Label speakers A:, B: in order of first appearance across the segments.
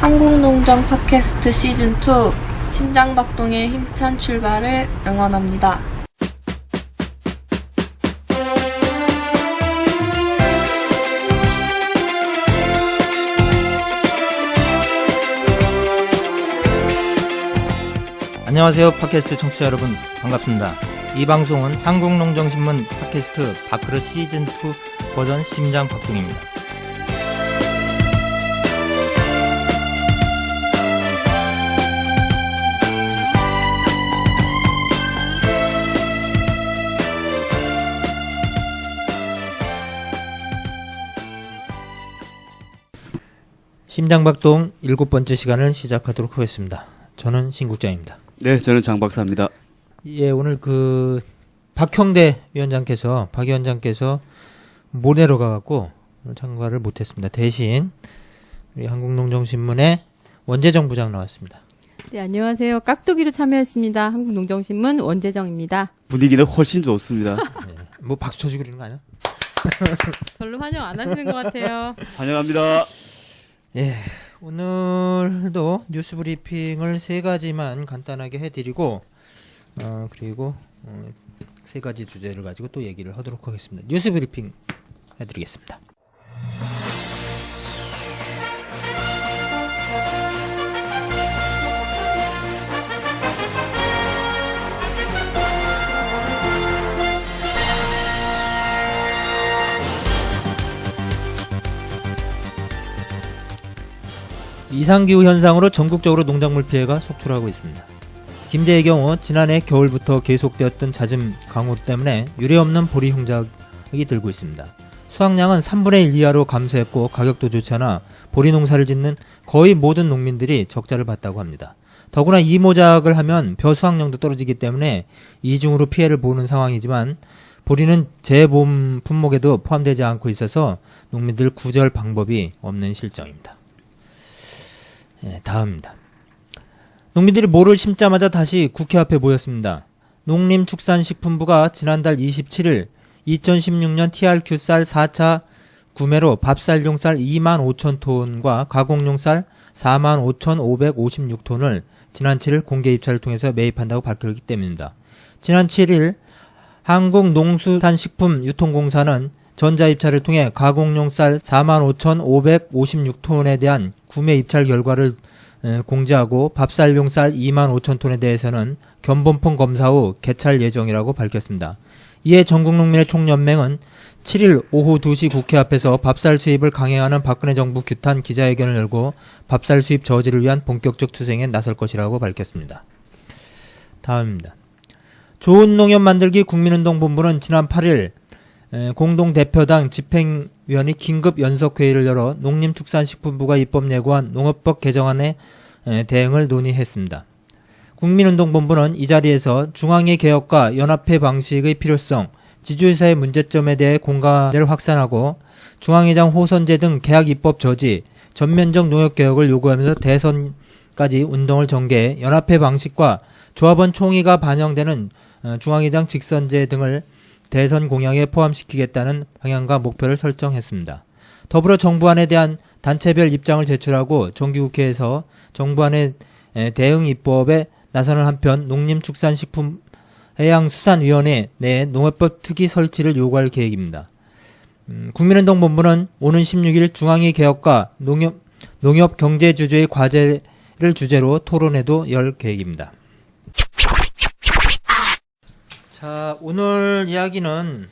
A: 한국농정 팟캐스트 시즌2 심장박동의 힘찬 출발을 응원합니다.
B: 안녕하세요. 팟캐스트 청취자 여러분, 반갑습니다. 이 방송은 한국농정신문 팟캐스트 밥그릇 시즌2 버전 심장박동입니다. 심장박동 7번째 시간을 시작하도록 하겠습니다. 저는 신국장입니다.
C: 네, 저는 장 박사입니다.
B: 예, 오늘 박형대 위원장께서, 박 위원장께서 모레로 가갖고 오늘 참가를 못했습니다. 대신 우리 한국농정신문의 원재정 부장 나왔습니다.
D: 네, 안녕하세요. 깍두기로 참여했습니다. 한국농정신문 원재정입니다.
C: 분위기는 훨씬 좋습니다.
B: 네, 뭐 박수 쳐주고 그러는 거 아니야?
D: 별로 환영 안 하시는 것 같아요.
C: 환영합니다.
B: 예, 오늘도 뉴스 브리핑을 3가지만 간단하게 해드리고, 그리고 3가지 주제를 가지고 또 얘기를 하도록 하겠습니다. 뉴스 브리핑 해드리겠습니다. 이상기후 현상으로 전국적으로 농작물 피해가 속출하고 있습니다. 김제의 경우 지난해 겨울부터 계속되었던 잦은 강우 때문에 유례없는 보리 흉작이 들고 있습니다. 수확량은 3분의 1 이하로 감소했고 가격도 좋지 않아 보리 농사를 짓는 거의 모든 농민들이 적자를 봤다고 합니다. 더구나 이 모작을 하면 벼 수확량도 떨어지기 때문에 이중으로 피해를 보는 상황이지만 보리는 재봄 품목에도 포함되지 않고 있어서 농민들 구절 방법이 없는 실정입니다. 예, 다음입니다. 농민들이 모를 심자마자 다시 국회 앞에 모였습니다. 농림축산식품부가 지난달 27일 2016년 TRQ 쌀 4차 구매로 밥쌀용 쌀 25,000톤과 가공용 쌀 45,556톤을 지난 7일 공개 입찰을 통해서 매입한다고 밝혔기 때문입니다. 지난 7일 한국농수산식품유통공사는 전자입찰을 통해 가공용 쌀 45,556톤에 대한 구매 입찰 결과를 공지하고 밥쌀용 쌀 25,000톤에 대해서는 견본품 검사 후 개찰 예정이라고 밝혔습니다. 이에 전국농민의 총연맹은 7일 오후 2시 국회 앞에서 밥쌀 수입을 강행하는 박근혜 정부 규탄 기자회견을 열고 밥쌀 수입 저지를 위한 본격적 투쟁에 나설 것이라고 밝혔습니다. 다음입니다. 좋은 농협 만들기 국민운동본부는 지난 8일 공동대표당 집행위원회 긴급 연석회의를 열어 농림축산식품부가 입법 예고한 농업법 개정안에 대응을 논의했습니다. 국민운동본부는 이 자리에서 중앙의 개혁과 연합회 방식의 필요성, 지주회사의 문제점에 대해 공감대를 확산하고 중앙회장 호선제 등 계약 입법 저지, 전면적 농협개혁을 요구하면서 대선까지 운동을 전개해 연합회 방식과 조합원 총의가 반영되는 중앙회장 직선제 등을 대선 공약에 포함시키겠다는 방향과 목표를 설정했습니다. 더불어 정부안에 대한 단체별 입장을 제출하고 정기국회에서 정부안의 대응 입법에 나서는 한편 농림축산식품해양수산위원회 내 농업법 특위 설치를 요구할 계획입니다. 국민운동본부는 오는 16일 중앙위 개혁과 농협 경제주주의 과제를 주제로 토론회도 열 계획입니다. 자, 오늘 이야기는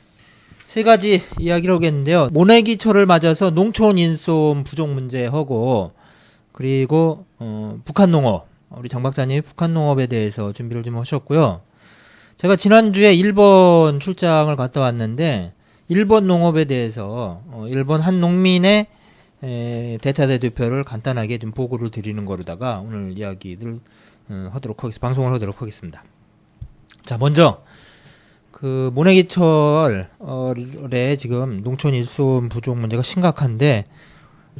B: 3가지 이야기를 하겠는데요. 모내기철을 맞아서 농촌 인수원 부족 문제하고, 그리고 북한 농업, 우리 장 박사님이 북한 농업에 대해서 준비를 좀 하셨고요. 제가 지난주에 일본 출장을 갔다 왔는데 일본 농업에 대해서 일본 한 농민의 대타대표를 간단하게 좀 보고를 드리는 거로다가 오늘 이야기를 방송을 하도록 하겠습니다. 자, 먼저 모내기철에 지금 농촌 일손 부족 문제가 심각한데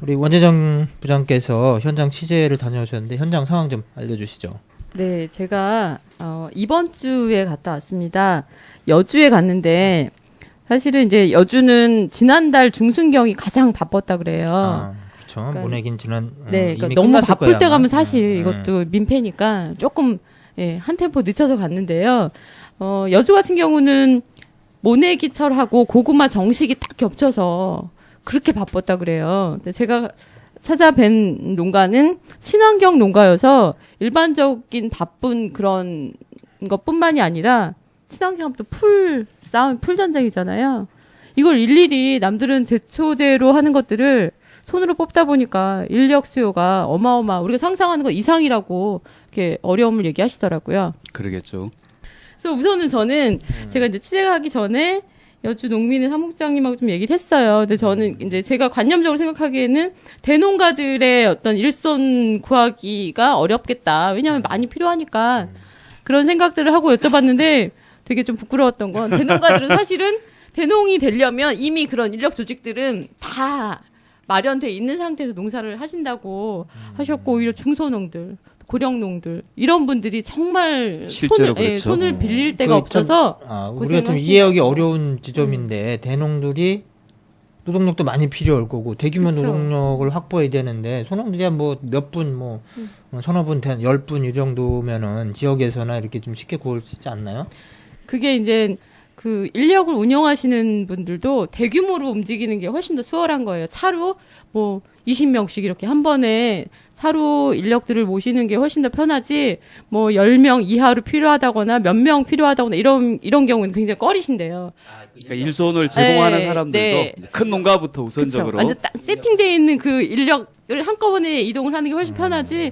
B: 우리 원재정 부장께서 현장 취재를 다녀오셨는데 현장 상황 좀 알려주시죠.
D: 네, 제가 이번 주에 갔다 왔습니다. 여주에 갔는데 사실은 이제 여주는 지난달 중순경이 가장 바빴다 그래요.
B: 그렇죠. 모내긴지는
D: 네,
B: 이미
D: 그러니까 너무
B: 끝났을
D: 바쁠
B: 거예요,
D: 때
B: 아마.
D: 가면 사실 이것도 민폐니까 조금 예, 한 템포 늦춰서 갔는데요. 여주 같은 경우는 모내기철하고 고구마 정식이 딱 겹쳐서 그렇게 바빴다 그래요. 근데 제가 찾아뵌 농가는 친환경 농가여서 일반적인 바쁜 그런 것뿐만이 아니라 친환경 또 풀 전쟁이잖아요. 이걸 일일이 남들은 제초제로 하는 것들을 손으로 뽑다 보니까 인력 수요가 우리가 상상하는 것 이상이라고 이렇게 어려움을 얘기하시더라고요.
C: 그러겠죠.
D: 그래서 우선은 저는 제가 이제 취재하기 전에 여주 농민의 사무국장님하고 좀 얘기를 했어요. 근데 저는 이제 제가 관념적으로 생각하기에는 대농가들의 어떤 일손 구하기가 어렵겠다. 왜냐하면 많이 필요하니까 그런 생각들을 하고 여쭤봤는데 되게 좀 부끄러웠던 건 대농가들은 사실은 대농이 되려면 이미 그런 인력 조직들은 다 마련돼 있는 상태에서 농사를 하신다고 하셨고 오히려 중소농들, 고령농들 이런 분들이 정말
C: 실제로 그렇죠.
D: 손을 빌릴 데가 없어서
B: 우리가 좀 이해하기 어려운 지점인데 대농들이 노동력도 많이 필요할 거고 대규모
D: 그쵸.
B: 노동력을 확보해야 되는데 소농들이 뭐 몇 분, 서너 분, 10분 이 정도면은 지역에서나 이렇게 좀 쉽게 구할 수 있지 않나요?
D: 그게 이제 그 인력을 운영하시는 분들도 대규모로 움직이는 게 훨씬 더 수월한 거예요. 차로 뭐 20명씩 이렇게 한 번에 차로 인력들을 모시는 게 훨씬 더 편하지 뭐 10명 이하로 필요하다거나 몇 명 필요하다거나 이런 경우는 굉장히 꺼리신데요.
C: 그러니까 일손을 제공하는
D: 네,
C: 사람들도
D: 네.
C: 큰 농가부터 우선적으로
D: 완전 세팅되어 있는 그 인력을 한꺼번에 이동을 하는 게 훨씬 편하지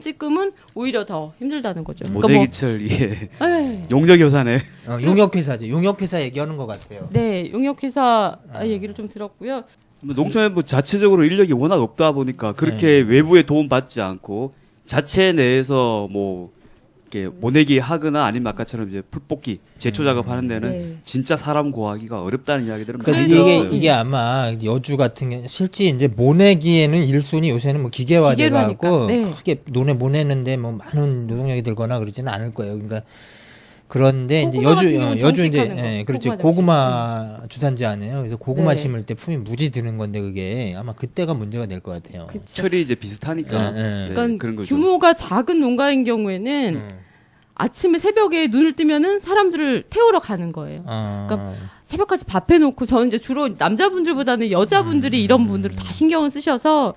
D: 찔끔은 오히려 더 힘들다는 거죠.
C: 모내기철 예.
D: 에이,
C: 용역효사네.
B: 용역회사죠. 용역회사 얘기하는 것 같아요.
D: 네, 용역회사 얘기를 좀 들었고요.
C: 농촌부 자체적으로 인력이 워낙 없다 보니까 그렇게 외부의 도움 받지 않고 자체 내에서 뭐 이렇게 모내기 하거나 아니면 아까처럼 이제 풀 뽑기, 제초 작업하는 데는
D: 네.
C: 진짜 사람 구하기가 어렵다는 이야기들은
B: 그러니까
C: 많이
D: 그래서-
C: 들었어요.
B: 이게 아마 여주 같은 게 실제 이제 모내기에는 일손이 요새는 뭐 기계화돼
D: 기계로
B: 갖고
D: 하니까, 네.
B: 크게 모내는데 뭐 많은 노동력이 들거나 그러지는 않을 거예요. 그러니까 그런데 이제
D: 고구마 같은 경우는
B: 여주 이제
D: 정식하는 거.
B: 예, 그렇죠.
D: 고구마
B: 고구마 주산지 아니에요. 그래서 고구마
D: 네.
B: 심을 때 품이 무지 드는 건데 그게 아마 그때가 문제가 될 것 같아요.
D: 그쵸.
C: 철이 이제 비슷하니까
B: 예, 예.
C: 네,
D: 그러니까
C: 그런 거죠.
D: 규모가 작은 농가인 경우에는 아침에 새벽에 눈을 뜨면은 사람들을 태우러 가는 거예요. 그러니까 새벽까지 밥 해놓고 저는 이제 주로 남자분들보다는 여자분들이 이런 분들을 다 신경을 쓰셔서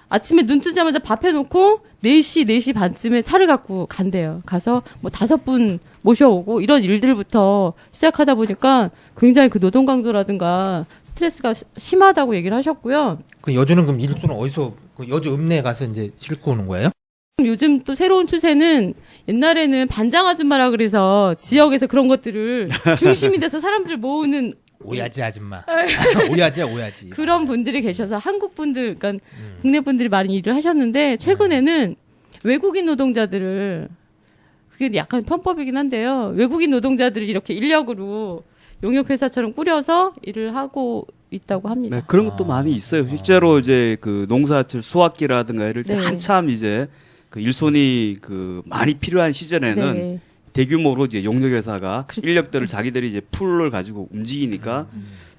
D: 아침에 눈 뜨자마자 밥 해놓고 4시 반쯤에 차를 갖고 간대요. 가서 뭐 5분 모셔오고 이런 일들부터 시작하다 보니까 굉장히 그 노동 강도라든가 스트레스가 심하다고 얘기를 하셨고요.
B: 그 여주는 그럼 일손은 어디서 그 여주 읍내에 가서 이제 싣고 오는 거예요?
D: 요즘 또 새로운 추세는 옛날에는 반장 아줌마라 그래서 지역에서 그런 것들을 중심이 돼서 사람들 모으는
B: 오야지 아줌마. 오야지야 오야지.
D: 그런 분들이 계셔서 한국 분들, 그러니까 국내 분들이 많이 일을 하셨는데 최근에는 외국인 노동자들을 그게 약간 편법이긴 한데요. 외국인 노동자들을 이렇게 인력으로 용역회사처럼 꾸려서 일을 하고 있다고 합니다.
C: 네, 그런 것도 많이 있어요. 실제로 이제 그 농사철 수확기라든가 이럴 때
D: 네.
C: 한참 이제 그 일손이 그 많이 필요한 시절에는
D: 네.
C: 대규모로 이제 용역회사가
D: 그렇죠.
C: 인력들을 자기들이 이제 풀을 가지고 움직이니까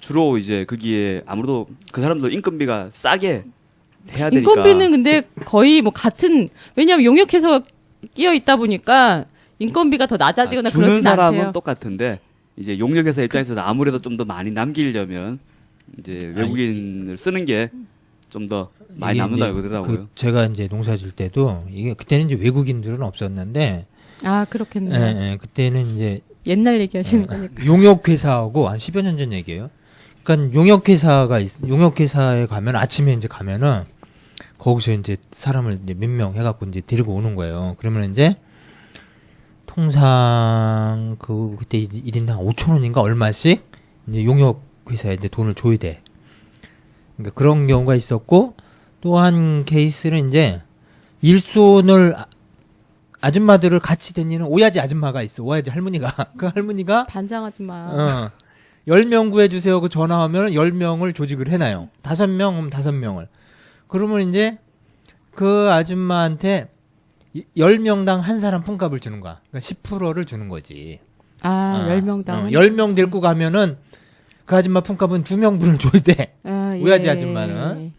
C: 주로 이제 거기에 아무래도 그 사람도 인건비가 싸게 해야 되니까.
D: 인건비는 근데 거의 뭐 같은, 왜냐하면 용역회사가 끼어 있다 보니까 인건비가 더 낮아지거나
C: 주는
D: 그러진
C: 사람은
D: 않대요.
C: 똑같은데 이제 용역회사 입장에서는 아무래도 좀 더 많이 남기려면 이제 외국인을 쓰는 게 좀 더 많이
B: 이게
C: 남는다고
B: 이제
C: 그러더라고요.
B: 그 제가 이제 농사 질 때도 이게 그때는 이제 외국인들은 없었는데
D: 아, 그렇겠네요.
B: 예, 그때는 이제
D: 옛날 얘기하시는 거니까.
B: 용역회사하고 한 10여 년 전 얘기예요. 그러니까 용역회사에 가면 아침에 이제 가면은 거기서 이제 사람을 이제 몇 명 해갖고 이제 데리고 오는 거예요. 그러면 이제 통상 그때 1인당 5천 원인가 얼마씩 이제 용역회사에 이제 돈을 줘야 돼. 그러니까 그런 경우가 있었고 또 한 케이스는 이제 일손을 아줌마들을 같이 다니는 오야지 아줌마가 있어. 오야지 할머니가. 그 할머니가
D: 반장 아줌마.
B: 10명 구해주세요. 그 전화하면 10명을 조직을 해놔요. 5명, 그럼 5명을. 그러면 이제 그 아줌마한테 10명당 한 사람 품값을 주는 거야. 그러니까 10%를 주는 거지.
D: 아, 10명당.
B: 10명 데리고 가면은 그 아줌마 품값은 2명분을 줘야 돼.
D: 아,
B: 오야지 아줌마는.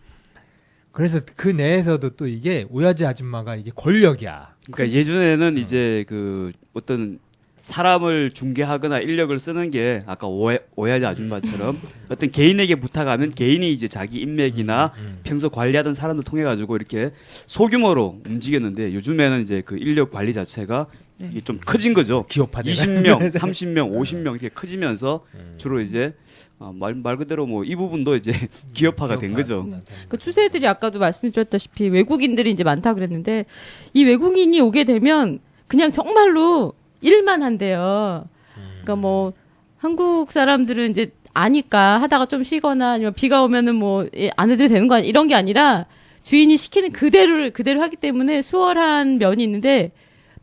B: 그래서 그 내에서도 또 이게 오야지 아줌마가 이게 권력이야.
C: 그러니까 예전에는 이제 그 어떤 사람을 중개하거나 인력을 쓰는 게 아까 오야지 아줌마처럼 어떤 개인에게 부탁하면 개인이 이제 자기 인맥이나 평소 관리하던 사람들 통해 가지고 이렇게 소규모로 움직였는데 요즘에는 이제 그 인력 관리 자체가 이게 좀 커진 거죠.
B: 기업화돼.
C: 20명, 30명, 50명 이렇게 커지면서 주로 이제 말 그대로 뭐 이 부분도 이제 기업화가 된 거죠.
D: 그 추세들이 아까도 말씀드렸다시피 외국인들이 이제 많다 그랬는데 이 외국인이 오게 되면 그냥 정말로 일만 한대요. 그러니까 뭐 한국 사람들은 이제 아니까 하다가 좀 쉬거나 아니면 비가 오면은 뭐 안 해도 되는 거 아니 이런 게 아니라 주인이 시키는 그대로 하기 때문에 수월한 면이 있는데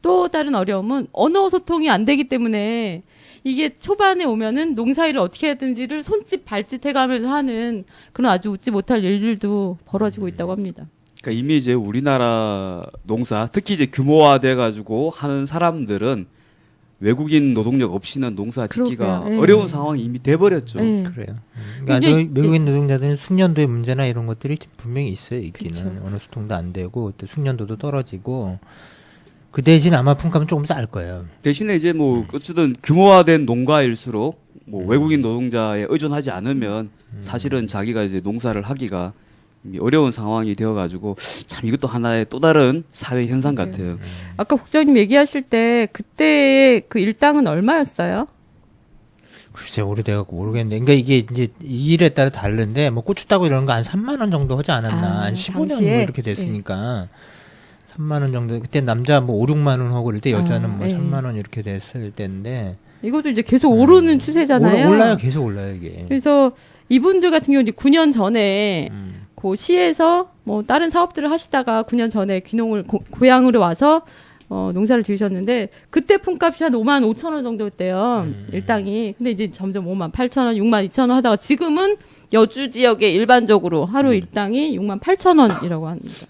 D: 또 다른 어려움은 언어 소통이 안 되기 때문에 이게 초반에 오면은 농사일을 어떻게 해야 되는지를 손짓 발짓 해가면서 하는 그런 아주 웃지 못할 일들도 벌어지고 있다고 합니다.
C: 그러니까 이미 이제 우리나라 농사 특히 이제 규모화돼 가지고 하는 사람들은 외국인 노동력 없이는 농사 짓기가
D: 그러게요. 예.
C: 어려운 상황이 이미 돼버렸죠.
D: 예.
B: 그래요. 그러니까
D: 이제-
B: 외국인 노동자들은 숙련도의 문제나 이런 것들이 분명히 있어요. 있기는.
D: 그쵸.
B: 어느 소통도 안 되고 또 숙련도도 떨어지고 그 대신 아마 품값은 조금 쌀 거예요.
C: 대신에 이제 뭐 어쨌든 규모화된 농가일수록 뭐 외국인 노동자에 의존하지 않으면 사실은 자기가 이제 농사를 하기가 이미 어려운 상황이 되어가지고 참 이것도 하나의 또 다른 사회 현상 같아요.
D: 아까 국장님 얘기하실 때 그때의 그 일당은 얼마였어요?
B: 글쎄 오래돼갖고 모르겠는데, 그러니까 이게 이제 이 일에 따라 다른데 뭐 고추 따고 이런 거 한 3만 원 정도 하지 않았나?
D: 아,
B: 한 15년
D: 당시에?
B: 뭐 이렇게 됐으니까 3만 원 정도. 그때 남자 뭐 5, 6만 원 하고 그럴 때 여자는 뭐
D: 예.
B: 3만 원 이렇게 됐을 때인데
D: 이것도 이제 계속 오르는 추세잖아요.
B: 올라요, 계속 올라요 이게.
D: 그래서 이분들 같은 경우는 9년 전에
B: 음.
D: 그 시에서 뭐 다른 사업들을 하시다가 9년 전에 귀농을 고향으로 와서 농사를 지으셨는데 그때 품값이 한 5만 5천 원 정도였대요. 일당이. 근데 이제 점점 5만 8천 원, 6만 2천 원 하다가 지금은 여주 지역에 일반적으로 하루 일당이 6만 8천 원이라고 합니다.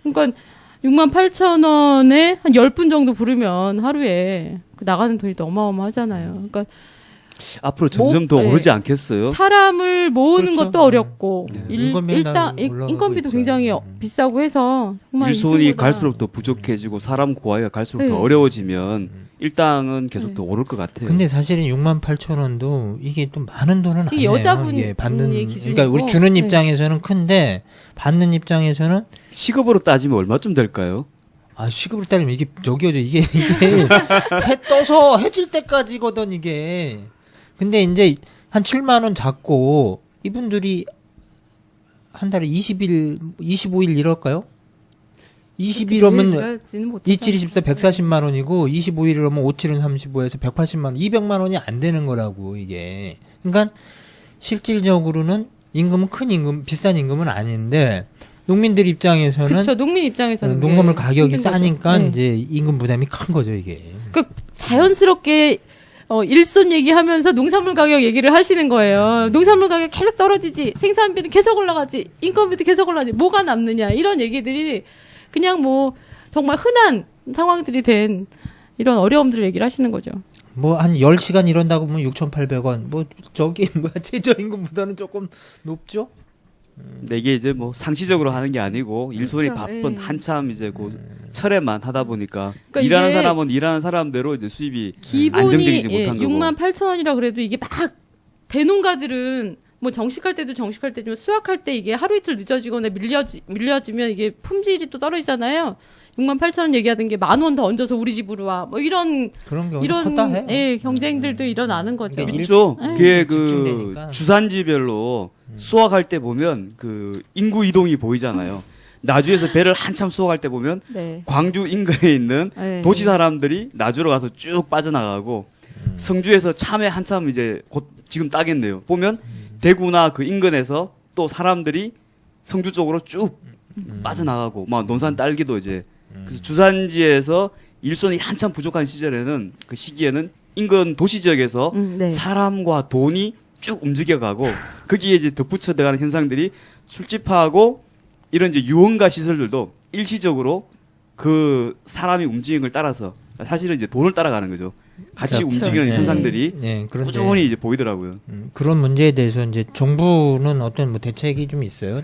D: 그러니까 6만 8천 원에 한 10분 정도 부르면 하루에 그 나가는 돈이 또 어마어마하잖아요. 그러니까
C: 앞으로 점점 더
D: 네.
C: 오르지 않겠어요?
D: 사람을 모으는
B: 그렇죠.
D: 것도 어렵고
B: 인건비는
D: 일단
B: 올라가고
D: 인건비도
B: 있죠.
D: 굉장히 비싸고 해서 정말
C: 일손이
D: 이승보다-
C: 갈수록 더 부족해지고 사람 구하기가 갈수록
D: 네.
C: 더 어려워지면 일당은 계속 더 오를 것 같아요.
B: 근데 사실은 6만 8천 원도 이게 또 많은 돈은
D: 이게
B: 아니에요.
D: 여자분이
B: 이게 받는,
D: 기준이고.
B: 그러니까 우리 주는
D: 네.
B: 입장에서는 큰데 받는 입장에서는
C: 시급으로 따지면 얼마쯤 될까요?
B: 아, 시급으로 따지면 이게 저기요, 이게 해 떠서 해질 때까지거든 이게. 근데 이제 한 7만 원 잡고 이분들이 한 달에 20일, 25일 일할까요? 20일이면 27, 24, 140만 원이고 25일이면 5, 7은 35에서 180만 원, 200만 원이 안 되는 거라고 이게. 그러니까 실질적으로는 임금은 큰 임금, 비싼 임금은 아닌데 농민들 입장에서는
D: 그렇죠. 농민 입장에서는
B: 농산물
D: 그게
B: 가격이
D: 힘든 거죠.
B: 싸니까
D: 네.
B: 이제 임금 부담이 큰 거죠 이게.
D: 그 자연스럽게 일손 얘기하면서 농산물 가격 얘기를 하시는 거예요. 농산물 가격 계속 떨어지지, 생산비는 계속 올라가지, 인건비도 계속 올라가지, 뭐가 남느냐 이런 얘기들이 그냥 뭐 정말 흔한 상황들이 된 이런 어려움들을 얘기를 하시는 거죠.
B: 뭐 한 10시간 일한다고 보면 6,800원. 뭐 저기 뭐 최저임금보다는 조금 높죠?
C: 근데 이게 이제 뭐 상시적으로 하는 게 아니고 일손이
D: 그렇죠.
C: 바쁜
D: 예.
C: 한참 이제 그 철에만 하다 보니까
D: 그러니까
C: 일하는
D: 이게
C: 사람은 일하는 사람대로 이제 수입이
D: 기본이
C: 안정적이지 못한 거고.
D: 6만 8천 원이라 그래도 이게 막 대농가들은 뭐 정식할 때도 정식할 때지만 수확할 때 이게 하루 이틀 늦어지거나 밀려지면 이게 품질이 또 떨어지잖아요. 6만 8천 원 얘기하던 게 10,000원 더 얹어서 우리 집으로 와. 뭐 이런
B: 그런 경우도
D: 이런
B: 허다해.
D: 경쟁들도 일어나는 거죠.
B: 그러니까
C: 있죠.
D: 예.
C: 그게 그
B: 집중되니까.
C: 주산지별로 수확할 때 보면 그 인구 이동이 보이잖아요. 나주에서 배를 한참 수확할 때 보면
D: 네.
C: 광주 인근에 있는
D: 네.
C: 도시 사람들이 나주로 가서 쭉 빠져나가고 성주에서 참외 한참 이제 곧 지금 따겠네요. 보면 대구나 그 인근에서 또 사람들이 성주 쪽으로 쭉 빠져나가고 막 논산 딸기도 이제 그래서 주산지에서 일손이 한참 부족한 시절에는 그 시기에는 인근 도시 지역에서
D: 네.
C: 사람과 돈이 쭉 움직여가고 거기에 이제 덧붙여 들어가는 현상들이 술집하고 이런 이제 유흥가 시설들도 일시적으로 그 사람이 움직이는 걸 따라서 사실은 이제 돈을 따라가는 거죠. 같이
B: 그렇죠.
C: 움직이는
B: 네.
C: 현상들이
B: 네, 그런데
C: 꾸준히 이제 보이더라고요.
B: 그런 문제에 대해서 이제 정부는 어떤 뭐 대책이 좀 있어요?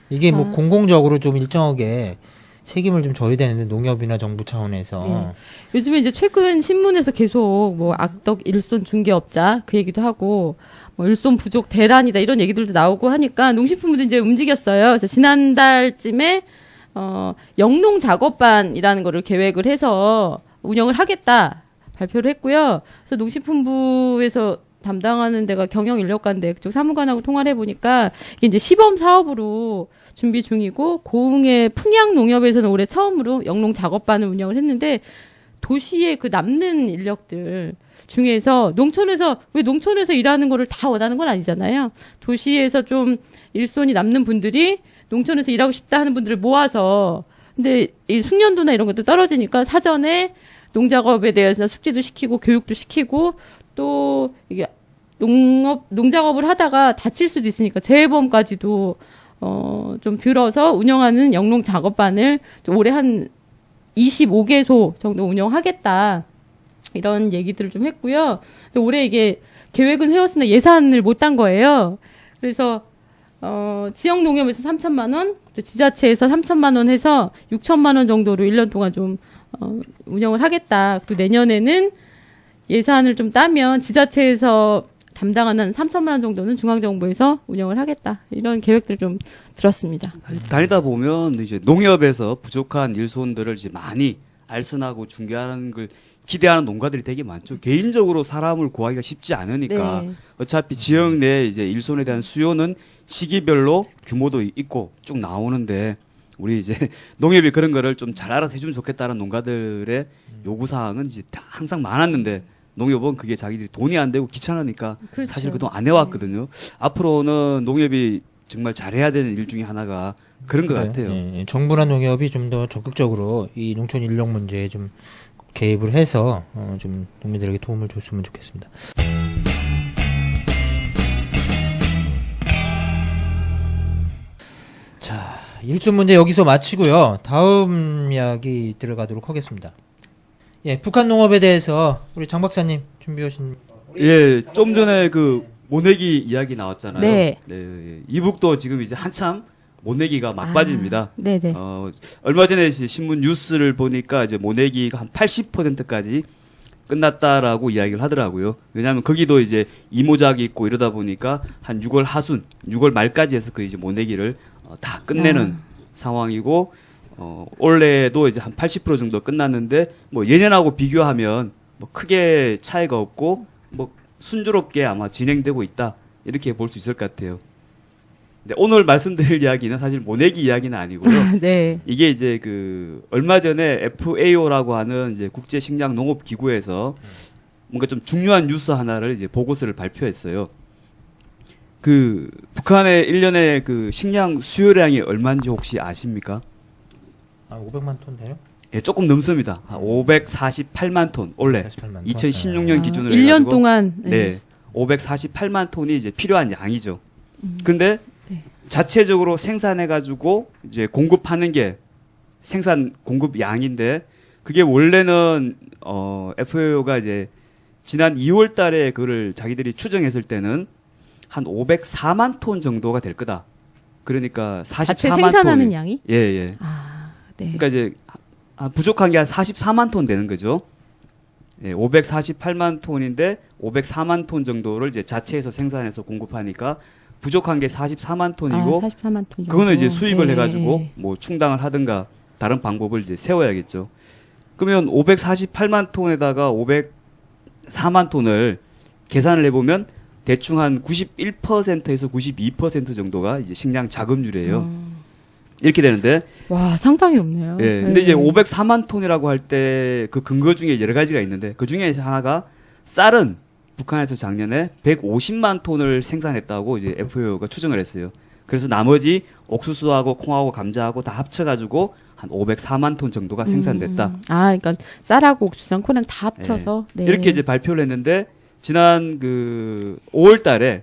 B: 이게 뭐
D: 아.
B: 공공적으로 좀 일정하게 책임을 좀 져야 되는데 농협이나 정부 차원에서
D: 요즘에 이제 최근 신문에서 계속 뭐 악덕 일손 중개업자 그 얘기도 하고 뭐 일손 부족 대란이다 이런 얘기들도 나오고 하니까 농식품부도 이제 움직였어요. 그래서 지난달쯤에 영농 작업반이라는 거를 계획을 해서 운영을 하겠다 발표를 했고요. 그래서 농식품부에서 담당하는 데가 경영인력관인데 그쪽 사무관하고 통화를 해보니까 이게 이제 시범 사업으로 준비 중이고 고흥의 풍양농협에서는 올해 처음으로 영농 작업반을 운영을 했는데 도시의 그 남는 인력들 중에서 왜 농촌에서 일하는 거를 다 원하는 건 아니잖아요. 도시에서 좀 일손이 남는 분들이 농촌에서 일하고 싶다 하는 분들을 모아서 근데 이 숙련도나 이런 것도 떨어지니까 사전에 농작업에 대해서 숙지도 시키고 교육도 시키고 또 이게 농작업을 하다가 다칠 수도 있으니까 재해보험까지도 좀 들어서 운영하는 영농 작업반을 올해 한 25개소 정도 운영하겠다. 이런 얘기들을 좀 했고요. 근데 올해 이게 계획은 세웠으나 예산을 못 딴 거예요. 그래서 지역 농협에서 3천만 원, 또 지자체에서 3천만 원 해서 6천만 원 정도로 1년 동안 좀 운영을 하겠다. 또 내년에는 예산을 좀 따면 지자체에서 담당하는 3천만 원 정도는 중앙정부에서 운영을 하겠다. 이런 계획들을 좀 들었습니다.
C: 다니다 보면 이제 농협에서 부족한 일손들을 이제 많이 알선하고 중개하는 걸 기대하는 농가들이 되게 많죠. 개인적으로 사람을 구하기가 쉽지 않으니까
D: 네.
C: 어차피 지역 내 이제 일손에 대한 수요는 시기별로 규모도 있고 쭉 나오는데 우리 이제 농협이 그런 거를 좀 잘 알아서 해주면 좋겠다는 농가들의 요구 사항은 이제 다 항상 많았는데 농협은 그게 자기들이 돈이 안 되고 귀찮으니까
D: 그렇죠.
C: 사실 그동안 안 해왔거든요. 앞으로는 농협이 정말 잘해야 되는 일 중에 하나가 그런 것 같아요.
B: 예, 정부나 농협이 좀 더 적극적으로 이 농촌 인력 문제에 좀 개입을 해서 좀 농민들에게 도움을 줬으면 좋겠습니다. 자, 일손 문제 여기서 마치고요. 다음 이야기 들어가도록 하겠습니다. 예, 북한 농업에 대해서 우리 장 박사님 준비하신
C: 예, 좀 전에 그 모내기 이야기 나왔잖아요.
D: 네.
C: 네, 이북도 지금 이제 한참 모내기가 막바지입니다.
D: 네네.
C: 얼마 전에 이제 신문 뉴스를 보니까 이제 모내기가 한 80%까지 끝났다라고 이야기를 하더라고요. 왜냐하면 거기도 이제 이모작이 있고 이러다 보니까 한 6월 하순, 6월 말까지 해서 그 이제 모내기를 다 끝내는 상황이고, 올해도 이제 한 80% 정도 끝났는데, 뭐 예년하고 비교하면 뭐 크게 차이가 없고, 뭐 순조롭게 아마 진행되고 있다. 이렇게 볼 수 있을 것 같아요. 근데 오늘 말씀드릴 이야기는 사실 모내기 이야기는 아니고요.
D: 네.
C: 이게 이제 그 얼마 전에 FAO라고 하는 이제 국제 식량 농업 기구에서 뭔가 좀 중요한 뉴스 하나를 이제 보고서를 발표했어요. 그 북한의 1년에 그 식량 수요량이 얼마인지 혹시 아십니까?
B: 500만 톤 돼요?
C: 예, 조금 넘습니다. 548만 톤 원래
B: 48만 톤.
C: 2016년 기준으로
D: 1년
C: 해가지고
D: 동안.
C: 네, 548만 톤이 이제 필요한 양이죠. 근데
D: 네.
C: 자체적으로 생산해가지고 이제 공급하는 게 생산 공급 양인데 그게 원래는 FAO가 이제 지난 2월달에 그를 자기들이 추정했을 때는 한 504만 톤 정도가 될 거다. 그러니까 44만
D: 자체 생산하는
C: 톤.
D: 양이?
C: 예, 예.
D: 네.
C: 그러니까 이제 부족한 게 한 44만 톤 되는 거죠. 예, 548만 톤인데 504만 톤 정도를 이제 자체에서 생산해서 공급하니까 부족한 게 44만 톤이고
D: 44만 톤 정도.
C: 그거는 이제 수입을
D: 네.
C: 해가지고 뭐 충당을 하든가 다른 방법을 이제 세워야겠죠. 그러면 548만 톤에다가 504만 톤을 계산을 해보면 대충 한 91%에서 92% 정도가 이제 식량 자급률이에요. 이렇게 되는데
D: 와, 상당히 높네요.
C: 예. 근데 이제 504만 톤이라고 할 때 그 근거 중에 여러 가지가 있는데 그 중에 하나가 쌀은 북한에서 작년에 150만 톤을 생산했다고 이제 FAO가 추정을 했어요. 그래서 나머지 옥수수하고 콩하고 감자하고 다 합쳐가지고 한 504만 톤 정도가 생산됐다.
D: 그러니까 쌀하고 옥수수랑 콩이랑 다 합쳐서. 네.
C: 이렇게 이제 발표를 했는데 지난 그 5월 달에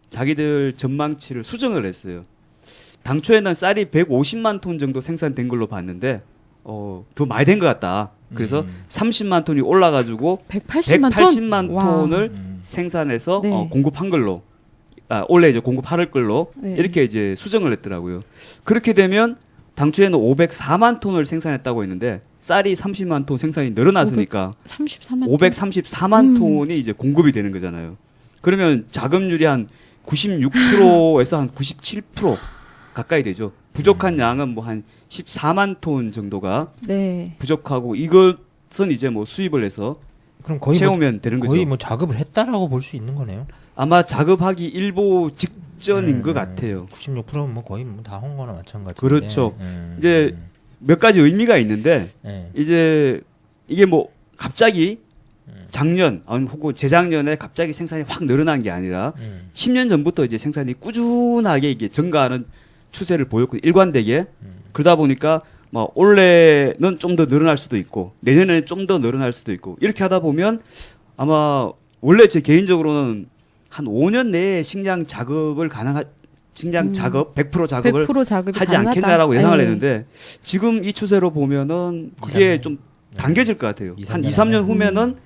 C: 자기들 전망치를 수정을 했어요. 당초에는 쌀이 150만 톤 정도 생산된 걸로 봤는데 더 많이 된 것 같다. 그래서 30만 톤이 올라가지고 180만
D: 와.
C: 톤을 생산해서
D: 네.
C: 공급한 걸로 원래 이제 공급할 걸로
D: 네.
C: 이렇게 이제 수정을 했더라고요. 그렇게 되면 당초에는 504만 톤을 생산했다고 했는데 쌀이 30만 톤 생산이 늘어났으니까
D: 34만
C: 534만 톤이 이제 공급이 되는 거잖아요. 그러면 자급률이 한 96%에서 한 97% 가까이 되죠. 부족한 양은 뭐 한 14만 톤 정도가
D: 네.
C: 부족하고 이것은 이제 뭐 수입을 해서
B: 그럼 거의
C: 채우면 되는 거죠.
B: 거의 뭐 작업을 했다라고 볼 수 있는 거네요.
C: 아마 작업하기 일보 직전인 것 같아요.
B: 96%는 뭐 거의 뭐 다 한 거나 마찬가지.
C: 그렇죠. 이제 몇 가지 의미가 있는데
B: 네.
C: 이제 이게 뭐 갑자기 작년 혹은 재작년에 갑자기 생산이 확 늘어난 게 아니라 10년 전부터 이제 생산이 꾸준하게 이게 증가하는 추세를 보였고 일관되게 그러다 보니까 뭐 올해는 좀 더 늘어날 수도 있고 내년에는 좀 더 늘어날 수도 있고 이렇게 하다 보면 아마 원래 제 개인적으로는 한 5년 내에 식량 작업을 식량 작업 100% 작업을
D: 100% 작업이
C: 하지
D: 가능하다.
C: 않겠냐라고 예상을
D: 네.
C: 했는데 지금 이 추세로 보면은 그게
B: 2-3년.
C: 좀 당겨질 것 같아요.
B: 2-3년
C: 한 2, 3년 후면은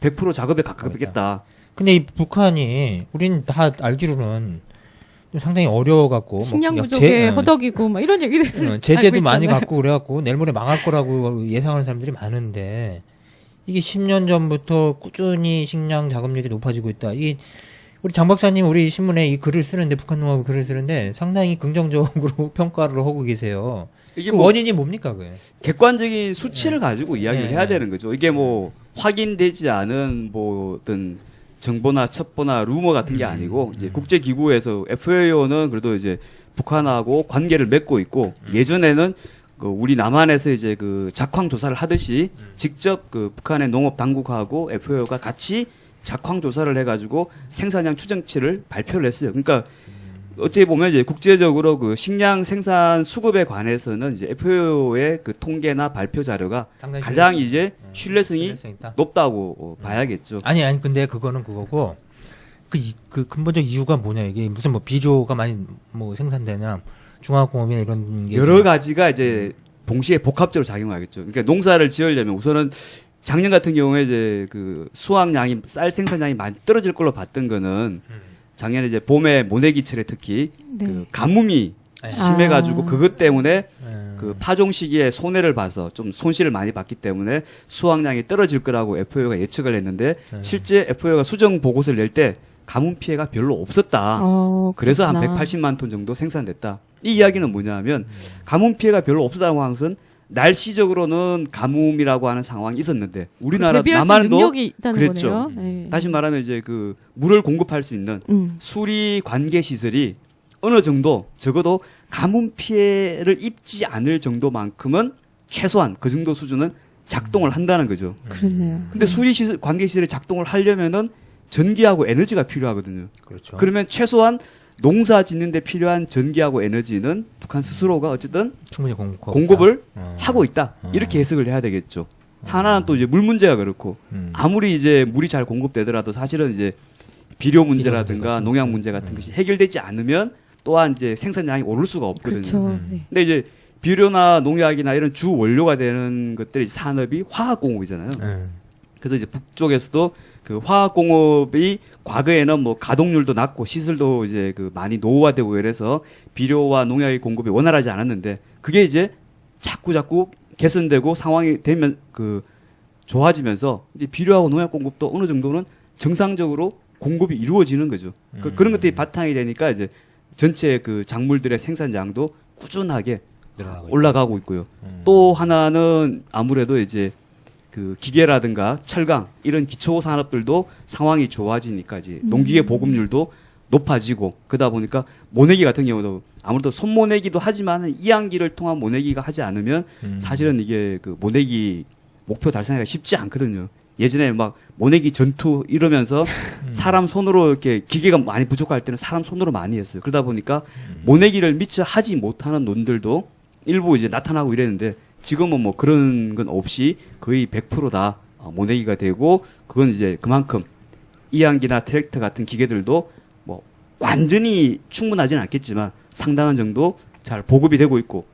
C: 100% 작업에 가깝겠다.
B: 근데 이 북한이 우린 다 알기로는 좀 상당히 어려워갖고
D: 식량
B: 뭐
D: 부족에 허덕이고 막 이런 얘기들
B: 제재도
D: 알고
B: 많이
D: 있잖아요.
B: 받고 그래갖고 내일 모레 망할 거라고 예상하는 사람들이 많은데 이게 10년 전부터 꾸준히 식량 작업률이 높아지고 있다. 이게 우리 장 박사님 우리 신문에 이 글을 쓰는데 북한농업 글을 쓰는데 상당히 긍정적으로 평가를 하고 계세요.
C: 이게
B: 그
C: 뭐
B: 원인이 뭡니까 그게?
C: 객관적인 수치를 가지고 이야기를
B: 네.
C: 해야 되는 거죠. 이게 뭐 확인되지 않은 뭐 어떤 정보나 첩보나 루머 같은 게 아니고 이제 국제 기구에서 FAO는 그래도 이제 북한하고 관계를 맺고 있고 예전에는 그 우리 남한에서 이제 그 작황 조사를 하듯이 직접 그 북한의 농업 당국하고 FAO가 같이 작황 조사를 해가지고 생산량 추정치를 발표를 했어요. 그러니까 어찌 보면 이제 국제적으로 그 식량 생산 수급에 관해서는 이제 FAO의 그 통계나 발표 자료가
B: 상당히
C: 가장 이제 신뢰성이
B: 신뢰성 있다.
C: 높다고 봐야겠죠.
B: 아니 근데 그거는 그거고 그 근본적 이유가 뭐냐 이게 무슨 뭐 비료가 많이 뭐 생산되냐 중화공업이나 이런 게
C: 여러 가지가 이제 동시에 복합적으로 작용하겠죠. 그러니까 농사를 지으려면 우선은 작년 같은 경우에 이제 그 수확량이 쌀 생산량이 많이 떨어질 걸로 봤던 거는 작년에 이제 봄에 모내기철에 특히
D: 네.
C: 그 가뭄이
B: 네.
C: 심해가지고 그것 때문에
B: 네.
C: 그 파종 시기에 손해를 봐서 좀 손실을 많이 봤기 때문에 수확량이 떨어질 거라고 FAO가 예측을 했는데 실제 FAO가 수정 보고서를 낼 때 가뭄 피해가 별로 없었다. 그래서 한
D: 그렇구나.
C: 180만 톤 정도 생산됐다. 이 이야기는 뭐냐면 가뭄 피해가 별로 없었다고 하는 것은 날씨적으로는 가뭄이라고 하는 상황이 있었는데 우리나라
D: 대비할 수 있는
C: 남한도
D: 능력이 있다는
C: 그랬죠.
D: 거네요. 네.
C: 다시 말하면 이제 그 물을 공급할 수 있는 수리 관계 시설이 어느 정도 적어도 가뭄 피해를 입지 않을 정도만큼은 최소한 그 정도 수준은 작동을 한다는 거죠.
D: 그러네요.
C: 근데 수리 시설 관계 시설이 작동을 하려면은 전기하고 에너지가 필요하거든요.
B: 그렇죠.
C: 그러면 최소한 농사 짓는데 필요한 전기하고 에너지는 북한 스스로가 어쨌든
B: 충분히
C: 공급을
B: 어.
C: 하고 있다. 이렇게 해석을 해야 되겠죠. 하나는 또 이제 물 문제가 그렇고 아무리 이제 물이 잘 공급되더라도 사실은 이제 비료 문제라든가
B: 문제가
C: 농약 문제 같은 것이 해결되지 않으면 또한 이제 생산량이 오를 수가 없거든요.
D: 그렇죠. 네.
C: 근데 이제 비료나 농약이나 이런 주 원료가 되는 것들이 산업이 화학공업이잖아요. 그래서 이제 북쪽에서도 그 화학공업이 과거에는 뭐 가동률도 낮고 시설도 이제 그 많이 노후화되고 이래서 비료와 농약의 공급이 원활하지 않았는데 그게 이제 자꾸 개선되고 상황이 되면 그 좋아지면서 이제 비료하고 농약 공급도 어느 정도는 정상적으로 공급이 이루어지는 거죠. 그런 것들이 바탕이 되니까 이제 전체 그 작물들의 생산량도 꾸준하게 올라가고 있고요. 또 하나는 아무래도 이제 그 기계라든가 철강 이런 기초 산업들도 상황이 좋아지니까 이제 농기계 보급률도 높아지고 그러다 보니까 모내기 같은 경우도 아무래도 손모내기도 하지만 이항기를 통한 모내기가 하지 않으면 사실은 이게 그 모내기 목표 달성하기가 쉽지 않거든요. 예전에 막 모내기 전투 이러면서 사람 손으로 이렇게 기계가 많이 부족할 때는 사람 손으로 많이 했어요. 그러다 보니까 모내기를 미처 하지 못하는 논들도 일부 이제 나타나고 이랬는데 지금은 뭐 그런 건 없이 거의 100%다 모내기가 되고 그건 이제 그만큼 이항기나 트랙터 같은 기계들도 뭐 완전히 충분하지는 않겠지만 상당한 정도 잘 보급이 되고 있고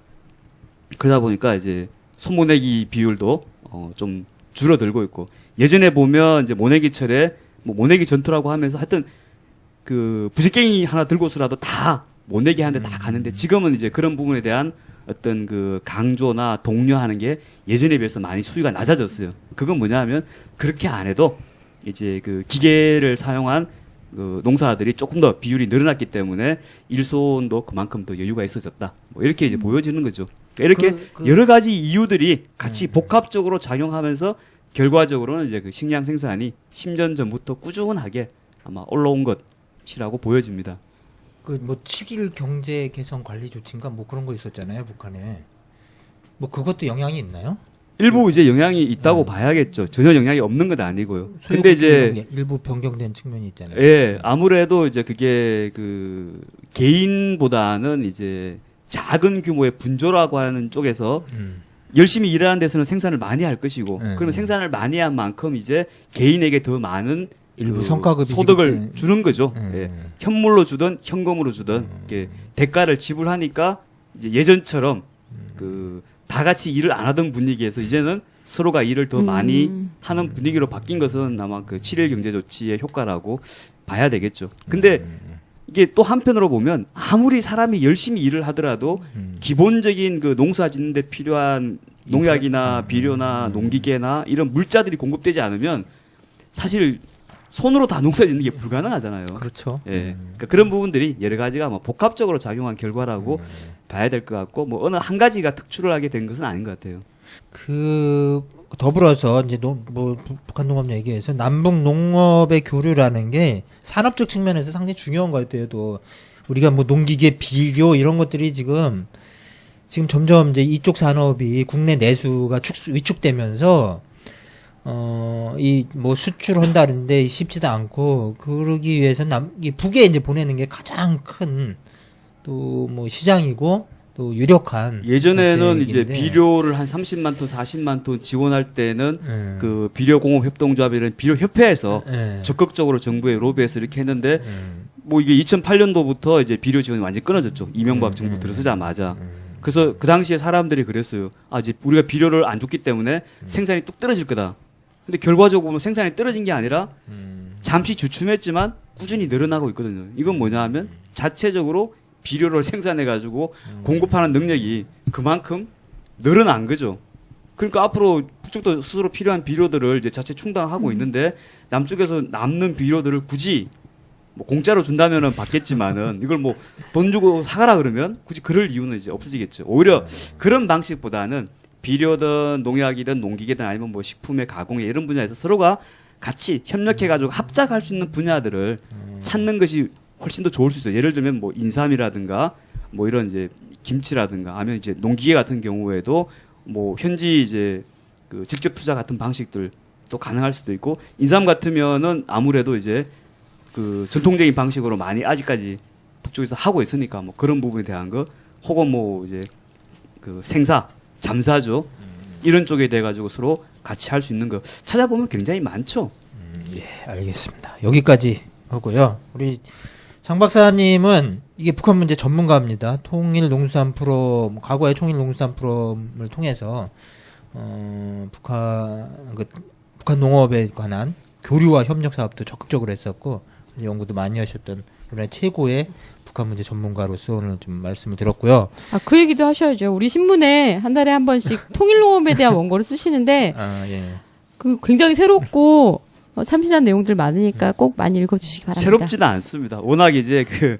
C: 그러다 보니까 이제 손모내기 비율도 좀 줄어들고 있고 예전에 보면 이제 모내기철에 뭐 모내기 전투라고 하면서 하여튼 그 부식갱이 하나 들고서라도 다 모내기 하는데 다 가는데 지금은 이제 그런 부분에 대한 어떤 그 강조나 독려하는 게 예전에 비해서 많이 수위가 낮아졌어요. 그건 뭐냐면 그렇게 안 해도 이제 그 기계를 사용한 그 농사들이 조금 더 비율이 늘어났기 때문에 일손도 그만큼 더 여유가 있어졌다. 뭐 이렇게 이제 보여지는 거죠. 이렇게 여러 가지 이유들이 같이 복합적으로 작용하면서 결과적으로는 이제 그 식량 생산이 10년 전부터 꾸준하게 아마 올라온 것이라고 보여집니다.
B: 그 뭐 7일 경제 개선 관리 조치인가 뭐 그런 거 있었잖아요, 북한에. 뭐 그것도 영향이 있나요?
C: 일부 이제 영향이 있다고 봐야겠죠. 전혀 영향이 없는 건 아니고요. 근데 이제
B: 일부 변경된 측면이 있잖아요.
C: 예, 아무래도 이제 그게 그 개인보다는 이제 작은 규모의 분조라고 하는 쪽에서 열심히 일하는 데서는 생산을 많이 할 것이고 그러면 생산을 많이 한 만큼 이제 개인에게 더 많은
B: 일부
C: 그
B: 성과급이
C: 소득을 주는 거죠. 예. 현물로 주든 현금으로 주든 이렇게 대가를 지불하니까 이제 예전처럼 그 다 같이 일을 안 하던 분위기에서 이제는 서로가 일을 더 많이 하는 분위기로 바뀐 것은 아마 그 7일 경제 조치의 효과라고 봐야 되겠죠. 근데 이게 또 한편으로 보면 아무리 사람이 열심히 일을 하더라도 기본적인 그 농사 짓는 데 필요한 농약이나 비료나 농기계나 이런 물자들이 공급되지 않으면 사실 손으로 다 농사 짓는 게 불가능하잖아요.
B: 그렇죠.
C: 예. 그러니까 그런 부분들이 여러 가지가 뭐 복합적으로 작용한 결과라고 봐야 될 것 같고 뭐 어느 한 가지가 특출을 하게 된 것은 아닌 것 같아요.
B: 그 더불어서 이제 뭐 북한 농업 얘기해서 남북 농업의 교류라는 게 산업적 측면에서 상당히 중요한 것 같아요. 또 우리가 뭐 농기계, 비료 이런 것들이 지금 점점 이제 이쪽 산업이 국내 내수가 위축되면서 이 뭐 수출한다는데 쉽지도 않고 그러기 위해서 이 북에 이제 보내는 게 가장 큰 또 뭐 시장이고 또 유력한
C: 예전에는 이제
B: 정책인데.
C: 비료를 한 30만 톤, 40만 톤 지원할 때는 그 비료공업협동조합이라는 비료협회에서 적극적으로 정부에 로비해서 이렇게 했는데 뭐 이게 2008년도부터 이제 비료 지원이 완전히 끊어졌죠. 이명박 정부 들어서자마자. 그래서 그 당시에 사람들이 그랬어요. 아, 이제 우리가 비료를 안 줬기 때문에 생산이 뚝 떨어질 거다. 근데 결과적으로 보면 생산이 떨어진 게 아니라 잠시 주춤했지만 꾸준히 늘어나고 있거든요. 이건 뭐냐 하면 자체적으로 비료를 생산해가지고 공급하는 능력이 그만큼 늘어난 거죠. 그러니까 앞으로 북쪽도 스스로 필요한 비료들을 이제 자체 충당하고 있는데 남쪽에서 남는 비료들을 굳이 뭐 공짜로 준다면은 받겠지만은 이걸 뭐 돈 주고 사가라 그러면 굳이 그럴 이유는 이제 없어지겠죠. 오히려 그런 방식보다는 비료든 농약이든 농기계든 아니면 뭐 식품의 가공에 이런 분야에서 서로가 같이 협력해가지고 합작할 수 있는 분야들을 찾는 것이 훨씬 더 좋을 수 있어요. 예를 들면 뭐 인삼이라든가 뭐 이런 이제 김치라든가 하면 이제 농기계 같은 경우에도 뭐 현지 이제 그 직접 투자 같은 방식들도 가능할 수도 있고 인삼 같으면은 아무래도 이제 그 전통적인 방식으로 많이 아직까지 북쪽에서 하고 있으니까 뭐 그런 부분에 대한 거 혹은 뭐 이제 그 생사, 잠사죠. 이런 쪽에 대 가지고 서로 같이 할 수 있는 거 찾아보면 굉장히 많죠.
B: 예, 알겠습니다. 여기까지 하고요. 우리 장 박사님은 이게 북한 문제 전문가입니다. 통일 농수산 프로그램, 과거의 통일 농수산 프로그램을 통해서 북한 농업에 관한 교류와 협력 사업도 적극적으로 했었고 연구도 많이 하셨던 우리나라 최고의 북한 문제 전문가로서 오늘 좀 말씀을 드렸고요.
D: 아, 그 얘기도 하셔야죠. 우리 신문에 한 달에 한 번씩 통일농업에 대한 원고를 쓰시는데
B: 아, 예.
D: 그 굉장히 새롭고 참신한 내용들 많으니까 꼭 많이 읽어주시기 바랍니다.
C: 새롭지는 않습니다. 워낙 이제 그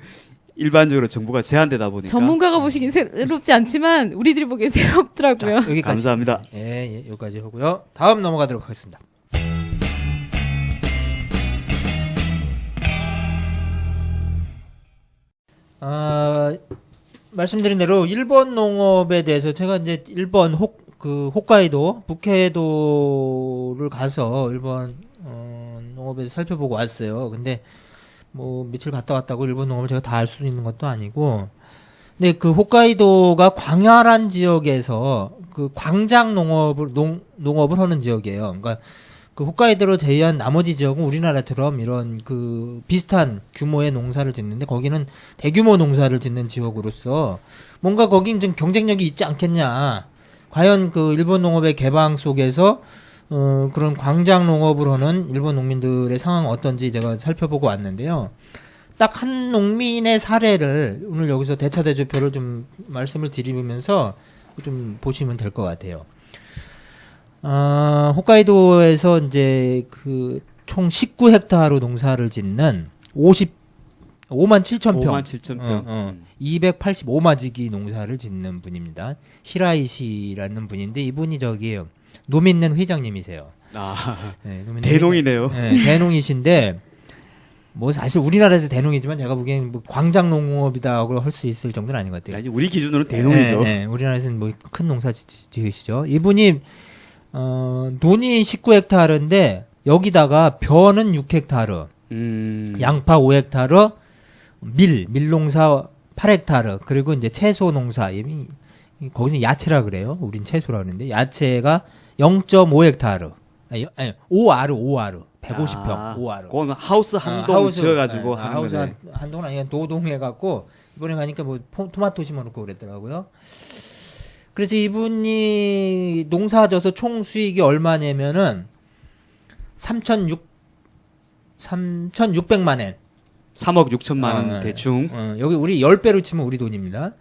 C: 일반적으로 정보가 제한되다 보니까
D: 전문가가 보시긴 새롭지 않지만 우리들이 보기엔 새롭더라고요.
B: 자, 여기까지.
C: 감사합니다.
B: 예, 여기까지 하고요. 다음 넘어가도록 하겠습니다. 말씀드린 대로 일본 농업에 대해서 제가 이제 일본 홋카이도, 북해도를 가서 일본 농업에 살펴보고 왔어요. 근데 뭐 며칠 갔다 왔다고 일본 농업을 제가 다 알 수 있는 것도 아니고, 근데 그 홋카이도가 광활한 지역에서 그 광장 농업을 하는 지역이에요. 그러니까 그 홋카이도로 제외한 나머지 지역은 우리나라처럼 이런 그 비슷한 규모의 농사를 짓는데 거기는 대규모 농사를 짓는 지역으로서 뭔가 거긴 좀 경쟁력이 있지 않겠냐. 과연 그 일본 농업의 개방 속에서 그런 광장 농업을 하는 일본 농민들의 상황은 어떤지 제가 살펴보고 왔는데요. 딱 한 농민의 사례를 오늘 여기서 대차대조표를 좀 말씀을 드리면서 좀 보시면 될 것 같아요. 홋카이도에서 이제 그 총 19헥타르 농사를 짓는 5만 7천 평.
C: 5만 7천 평.
B: 285마지기 농사를 짓는 분입니다. 시라이 씨라는 분인데 이분이 저기요. 노민넨 회장님이세요.
C: 아,
B: 네, 노민넨
C: 대농이네요.
B: 네, 대농이신데 뭐 사실 우리나라에서 대농이지만 제가 보기엔 뭐 광장 농업이다고 할 수 있을 정도는 아닌 것 같아요.
C: 아니, 우리 기준으로는 대농이죠.
B: 네, 우리나라에서는 뭐 큰 농사 지으시죠. 이분이 논이 19헥타르인데 여기다가 벼는 6헥타르, 양파 5헥타르, 밀농사 8헥타르, 그리고 이제 채소 농사, 거기서 야채라 그래요. 우린 채소라 그러는데, 야채가 0.5헥타르. 아니, 5아르. 150평, 5아르.
C: 그건 하우스 한 동 지어가지고 하는
B: 하우스
C: 거네.
B: 한 동은 아니라 노동 해갖고, 이번에 가니까 뭐, 토마토 심어놓고 그랬더라고요. 그래서 이분이 농사 져서 총 수익이 얼마냐면은, 3,600만 엔.
C: 3억 6천만 원
B: 네.
C: 대충.
B: 여기 우리 10배로 치면 우리 돈입니다.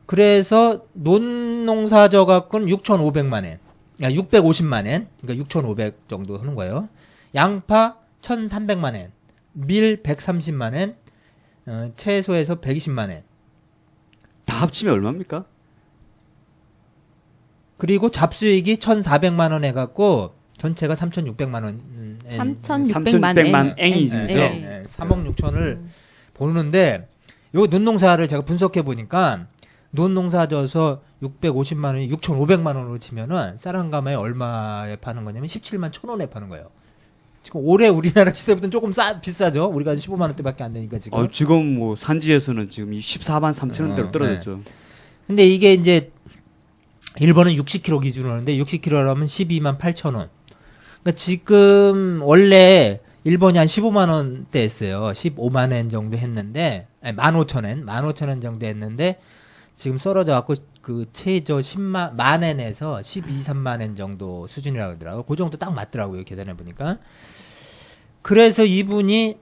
B: 그래서 논농사 져갖고는 6,500만 엔. 그러니까 650만 엔. 그러니까 6,500 정도 하는 거예요. 양파 1,300만 엔. 밀 130만 엔. 채소에서 120만 엔.
C: 다 합치면 얼마입니까?
B: 그리고 잡수익이 1,400만 원 해갖고 전체가 3,600만 원.
D: 3,600만
C: 앵이죠.
D: 네.
B: 3억 6천을 보는데 요 논농사를 제가 분석해 보니까 논농사 져서 650만 원이 6,500만 원으로 치면은 쌀 한 가마에 얼마에 파는 거냐면 17만 1,000원에 파는 거예요. 지금 올해 우리나라 시세보다는 조금 비싸죠. 우리가 15만 원대밖에 안 되니까 지금.
C: 지금 뭐 산지에서는 지금 14만 3천 원대로 떨어졌죠.
B: 근데 이게 이제 일본은 60kg 기준으로 하는데 60kg라면 12만 8천 원. 그러니까 지금 원래 일본이 한 15만 원대 했어요. 15만 엔 정도 했는데, 아니 15,000엔 정도 했는데 지금 썰어져 갖고 그 최저 10만 엔에서 12, 3만 엔 정도 수준이라고 하더라고요. 그 정도 딱 맞더라고요. 계산해 보니까. 그래서 이분이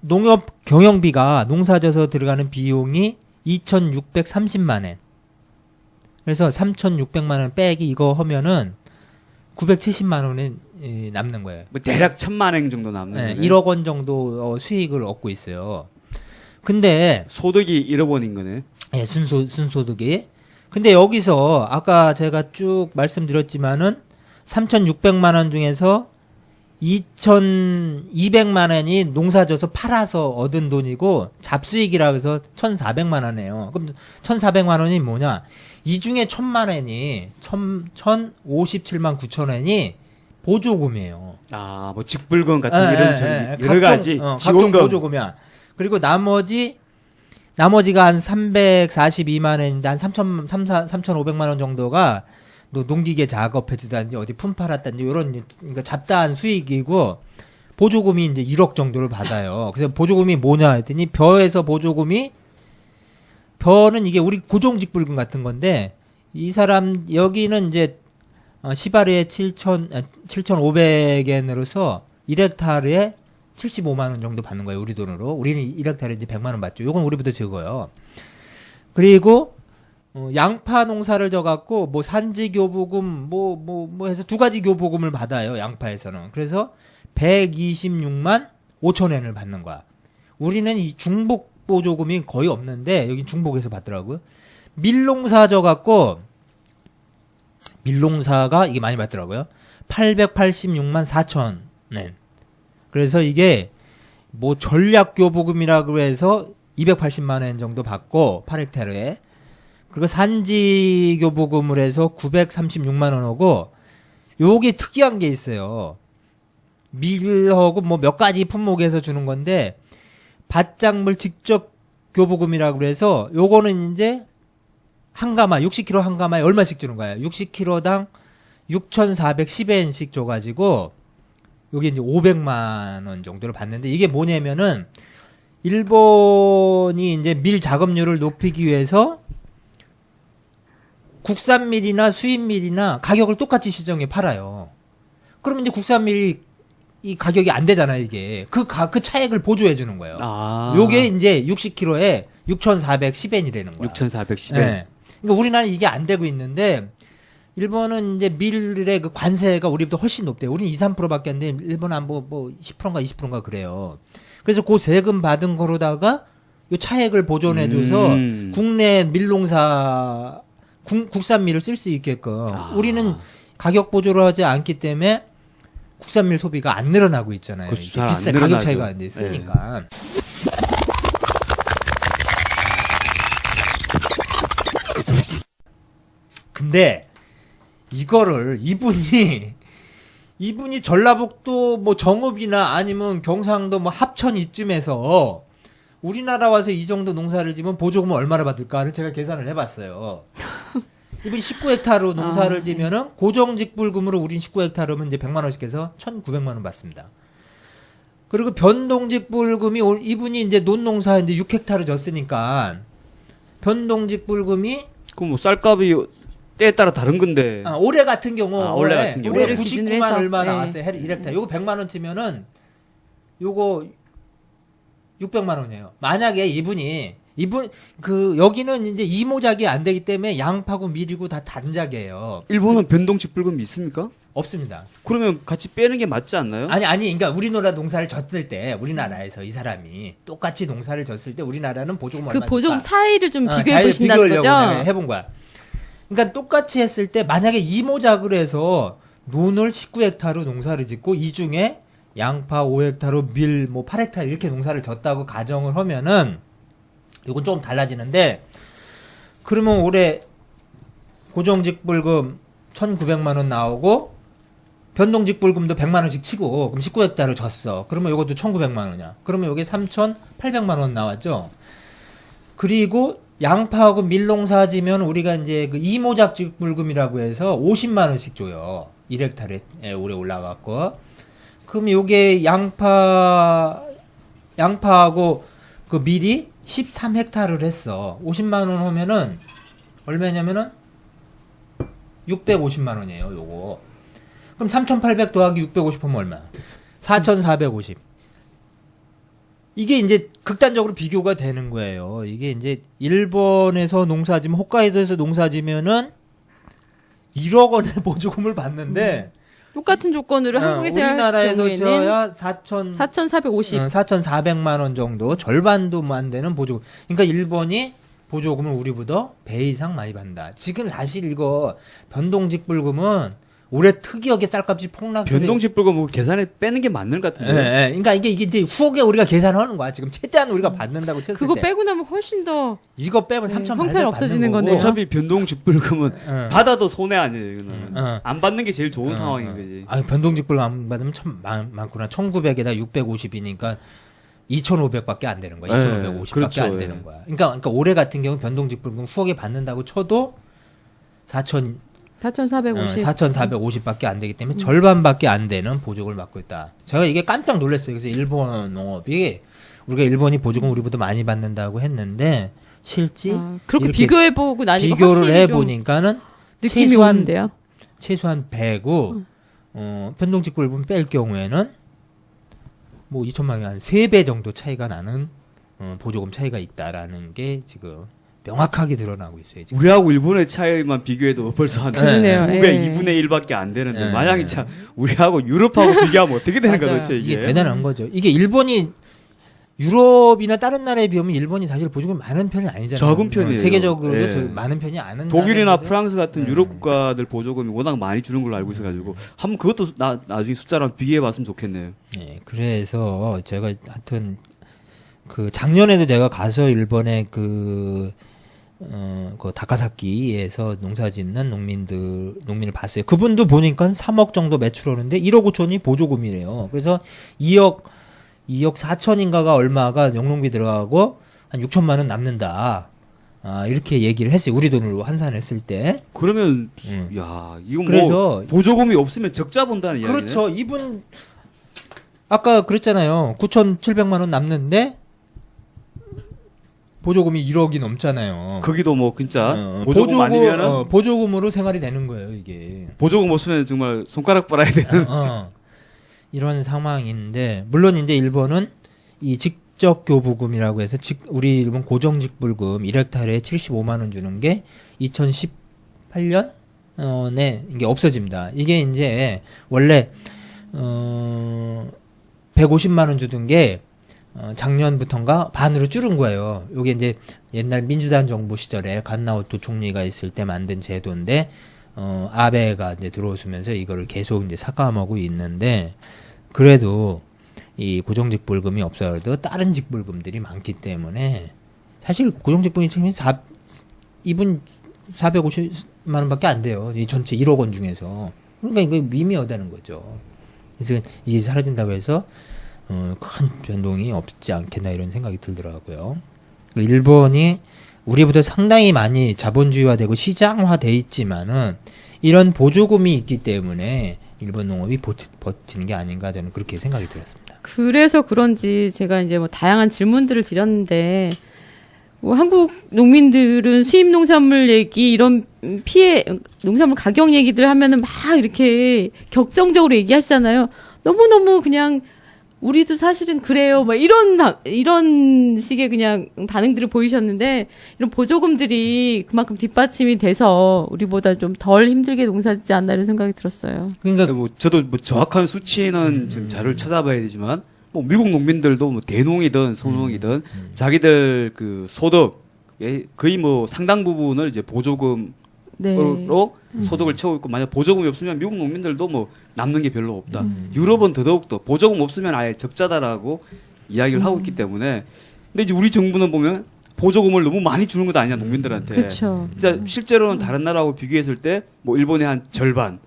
B: 농업 경영비가 농사져서 들어가는 비용이 2,630만 엔. 그래서 3,600만 원 빼기 이거 하면은 970만 원이 남는 거예요.
C: 뭐 대략 1,000만 엔 정도 남는
B: 네,
C: 거네.
B: 1억 원 정도 수익을 얻고 있어요. 근데
C: 소득이 1억 원인 거네.
B: 예, 순소득이. 근데 여기서 아까 제가 쭉 말씀드렸지만은 3,600만 원 중에서 2,200만 원이 농사져서 팔아서 얻은 돈이고 잡수익이라고 해서 1,400만 원이에요. 그럼 1,400만 원이 뭐냐? 이 중에 1,000만 원이 1,057만 9천 원이 보조금이에요.
C: 뭐 직불금 같은 이런 여러 가지
B: 각종
C: 지원금.
B: 보조금이야. 그리고 나머지가 한 342만 원인데 한 3,500만 원 정도가 농기계 작업해주다든지 어디 품 팔았다든지 이런 그러니까 잡다한 수익이고 보조금이 이제 1억 정도를 받아요. 그래서 보조금이 뭐냐 했더니 벼는 이게 우리 고정직불금 같은 건데 이 사람 여기는 이제 시바르에 7,500엔으로서 1헥타르에 75만 원 정도 받는 거예요. 우리 돈으로. 우리는 1헥타르에 이제 100만 원 받죠. 요건 우리보다 적어요. 그리고 양파 농사를 져갖고 뭐 산지교부금 뭐 해서 두 가지 교부금을 받아요. 양파에서는. 그래서 126만 5천 엔을 받는 거야. 우리는 이 중복 보조금이 거의 없는데 여기 중복에서 받더라고요. 밀농사 져갖고 밀농사가 이게 많이 받더라고요. 886만 4천 엔. 그래서 이게 뭐 전략교부금이라고 해서 280만 엔 정도 받고 8헥타르에 그리고 산지교부금을 해서 936만 원 오고 요게 특이한 게 있어요. 밀하고 뭐 몇 가지 품목에서 주는 건데 밭작물 직접 교부금이라고 해서 요거는 이제 한 가마 60kg 한 가마에 얼마씩 주는 거예요. 60kg당 6,410엔씩 줘가지고 여기 이제 500만 원 정도를 받는데 이게 뭐냐면은 일본이 이제 밀 작업률을 높이기 위해서 국산 밀이나 수입 밀이나 가격을 똑같이 시장에 팔아요. 그러면 이제 국산 밀이 이 가격이 안 되잖아요, 이게. 그 차액을 보조해 주는 거예요. 요게 이제 60kg에 6,410엔이라는 거야.
C: 6,410엔.
B: 네. 그러니까 우리나라는 이게 안 되고 있는데 일본은 이제 밀의 그 관세가 우리보다 훨씬 높대요. 우리는 2, 3%밖에 안 돼. 일본은 뭐 10%인가 20%인가 그래요. 그래서 그 세금 받은 거로다가 요 차액을 보존해 줘서 국내 밀농사 국산 밀을 쓸 수 있게끔 우리는 가격 보조를 하지 않기 때문에 국산밀 소비가 안 늘어나고 있잖아요.
C: 그렇죠.
B: 이게
C: 잘안
B: 비싸
C: 늘어나죠.
B: 가격 차이가 안 있으니까. 근데 이거를 이분이 전라북도 뭐 정읍이나 아니면 경상도 뭐 합천 이쯤에서 우리나라 와서 이 정도 농사를 지면 보조금을 얼마나 받을까를 제가 계산을 해봤어요. 이분이 19헥타르로 농사를 지면은 고정직불금으로 우린 19헥타르면 이제 100만 원씩 해서 1,900만 원 받습니다. 그리고 변동직불금이 이분이 이제 논농사 이제 6헥타르 졌으니까 변동직불금이
C: 그럼 뭐 쌀값이 때에 따라 다른 건데.
B: 올해 같은 경우
C: 올해 같은 경우.
B: 올해
D: 올해를 기준으로
B: 99만
D: 해서.
B: 얼마
D: 네.
B: 나왔어요. 1헥타르. 요거 100만 원 치면은 요거 600만 원이에요. 만약에 여기는 이제 이모작이 안 되기 때문에 양파고 밀이고 다 단작이에요.
C: 일본은 변동직불금이 있습니까?
B: 없습니다.
C: 그러면 같이 빼는 게 맞지 않나요?
B: 아니, 그러니까 우리나라 농사를 졌을 때, 우리나라에서 이 사람이 똑같이 농사를 졌을 때 우리나라는 보조금
D: 그
B: 얼마
D: 보조금
B: 줄까?
D: 차이를 좀 비교해
B: 잘
D: 보신다는
B: 비교하려고
D: 거죠?
B: 내가 해본 거야. 그러니까 똑같이 했을 때 만약에 이모작을 해서 논을 19헥타르 농사를 짓고 이 중에 양파 5헥타르, 밀 뭐 8헥타르 이렇게 농사를 졌다고 가정을 하면은 이건 조금 달라지는데 그러면 올해 고정직불금 1,900만 원 나오고 변동직불금도 100만 원씩 치고 그럼 19헥타르 졌어. 그러면 이것도 1,900만 원이야. 그러면 이게 3,800만 원 나왔죠. 그리고 양파하고 밀농사 지면 우리가 이제 그 이모작 직불금이라고 해서 50만 원씩 줘요. 1헥타르에 올해 올라갔고. 그럼 요게 양파하고 그 밀이 13헥타르를 했어. 50만 원 하면은 얼마냐면은 650만 원이에요, 요거. 그럼 3,800 더하기 650 하면 얼마? 4,450. 이게 이제 극단적으로 비교가 되는 거예요. 이게 이제 일본에서 농사지면 홋카이도에서 농사지면은 1억 원의 보조금을 받는데
D: 똑같은 조건으로 한국에서 할
B: 우리나라에서
D: 경우에는
B: 지어야
D: 4,450.
B: 4,400만 원 정도, 절반도 안 되는 보조금. 그러니까 일본이 보조금을 우리보다 배 이상 많이 받는다. 지금 사실 이거 변동직불금은 올해 특이하게 쌀값이 폭락해서
C: 변동직불금 뭐 계산에 빼는 게 맞는 것 같은데.
B: 예. 그러니까 이게 이제 후에 우리가 계산하는 거야. 지금 최대한 우리가 받는다고 쳤을
D: 그거
B: 때.
D: 빼고 나면 훨씬 더
B: 이거 빼면
D: 네,
B: 3,800
D: 형편 없어지는
B: 받는 거고.
D: 거네요.
C: 어차피 변동직불금은
B: 응.
C: 받아도 손해 아니에요, 이거는.
B: 응.
C: 안 받는 게 제일 좋은 상황인 거지.
B: 아니 변동직불금 안 받으면 참 많구나. 1,900에다 650이니까 2,500밖에 안 되는 거야.
C: 네,
B: 2,550밖에
C: 그렇죠,
B: 안
C: 예.
B: 되는 거야. 그러니까 올해 같은 경우 변동직불금 후하게 받는다고 쳐도
D: 4,450.
B: 4,450밖에 안 되기 때문에 절반밖에 안 되는 보조금을 받고 있다. 제가 이게 깜짝 놀랐어요. 그래서 일본 농업이 우리가 일본이 보조금 우리보다 많이 받는다고 했는데 실제
D: 그렇게
B: 이렇게
D: 비교해보고 나니까
B: 비교를
D: 확실히 좀
B: 해보니까는
D: 느낌이 오는데요.
B: 최소한 100고 변동직불금 뺄 경우에는 뭐 2천만 원 한 3배 정도 차이가 나는 보조금 차이가 있다라는 게 지금 명확하게 드러나고 있어요. 지금.
C: 우리하고 일본의 차이만 비교해도 벌써 한
D: 그러네요.
C: 9의
D: 예.
C: 2분의 1밖에 안 되는데
B: 예.
C: 만약에 참 우리하고 유럽하고 비교하면 어떻게 되는 거야
D: 맞아요.
C: 도대체
B: 이게
C: 이게.
B: 대단한 거죠. 이게 일본이 유럽이나 다른 나라에 비하면 일본이 사실 보조금이 많은 편이 아니잖아요.
C: 적은 편이에요.
B: 세계적으로도
C: 예.
B: 많은 편이 아닌
C: 독일이나
B: 나라인데.
C: 프랑스 같은
B: 네.
C: 유럽 국가들 보조금이 워낙 많이 주는 걸로 알고 있어가지고 한번 그것도 나중에 숫자랑 비교해봤으면 좋겠네요.
B: 예, 그래서 제가 하여튼 그 작년에도 제가 가서 일본의 그 다카사키에서 농사 짓는 농민을 봤어요. 그분도 보니까 3억 정도 매출하는데 1억 5천이 보조금이래요. 그래서 2억 4천인가가 얼마가 영농비 들어가고 한 6천만 원 남는다. 이렇게 얘기를 했어요. 우리 돈으로 환산했을 때.
C: 그러면
B: 음.
C: 야 이건
B: 그래서
C: 뭐 보조금이 없으면 적자 본다는 이야기네.
B: 그렇죠. 이분 아까 그랬잖아요. 9,700만 원 남는데 보조금이 1억이 넘잖아요.
C: 거기도 뭐 진짜 보조금 아니면은
B: 보조금으로 생활이 되는 거예요, 이게.
C: 보조금 없으면 정말 손가락 빨아야 되는.
B: 이런 상황인데, 물론 이제 일본은 이 직접 교부금이라고 해서 우리 일본 고정직불금 1헥타르에 75만 원 주는 게 2018년에 이게 없어집니다. 이게 이제 원래 150만 원 주던 게 작년부터인가 반으로 줄은 거예요. 이게 이제 옛날 민주당 정부 시절에 간나오토 총리가 있을 때 만든 제도인데 아베가 이제 들어오면서 이거를 계속 이제 삭감하고 있는데, 그래도 이 고정직불금이 없어도 다른 직불금들이 많기 때문에 사실 고정직불금이 지금 이분 450만 원밖에 안 돼요. 이 전체 1억 원 중에서. 그러니까 이거 미미하다는 거죠. 그래서 이게 사라진다고 해서 큰 변동이 없지 않겠나 이런 생각이 들더라고요. 일본이 우리보다 상당히 많이 자본주의화되고 시장화돼 있지만은 이런 보조금이 있기 때문에 일본 농업이 버티는 게 아닌가 저는 그렇게 생각이 들었습니다.
D: 그래서 그런지 제가 이제 뭐 다양한 질문들을 드렸는데, 뭐 한국 농민들은 수입 농산물 얘기, 이런 피해, 농산물 가격 얘기들 하면은 막 이렇게 격정적으로 얘기하시잖아요. 너무너무 그냥, 우리도 사실은 그래요. 막 이런 식의 그냥 반응들을 보이셨는데, 이런 보조금들이 그만큼 뒷받침이 돼서 우리보다 좀 덜 힘들게 농사짓지 않나 이런 생각이 들었어요.
B: 그러니까
C: 뭐 저도 뭐 정확한 수치는 지금 자료를 찾아봐야 되지만, 뭐 미국 농민들도 뭐 대농이든 소농이든 자기들 그 소득 거의 뭐 상당 부분을 이제 보조금으로
D: 네.
C: 소득을 채우고 있고, 만약 보조금이 없으면 미국 농민들도 뭐 남는 게 별로 없다. 유럽은 더더욱더 보조금 없으면 아예 적자다라고 이야기를 하고 있기 때문에. 근데 이제 우리 정부는 보면 보조금을 너무 많이 주는 것 아니냐 농민들한테.
D: 그렇죠.
C: 진짜 실제로는 다른 나라하고 비교했을 때 뭐 일본의 한 절반,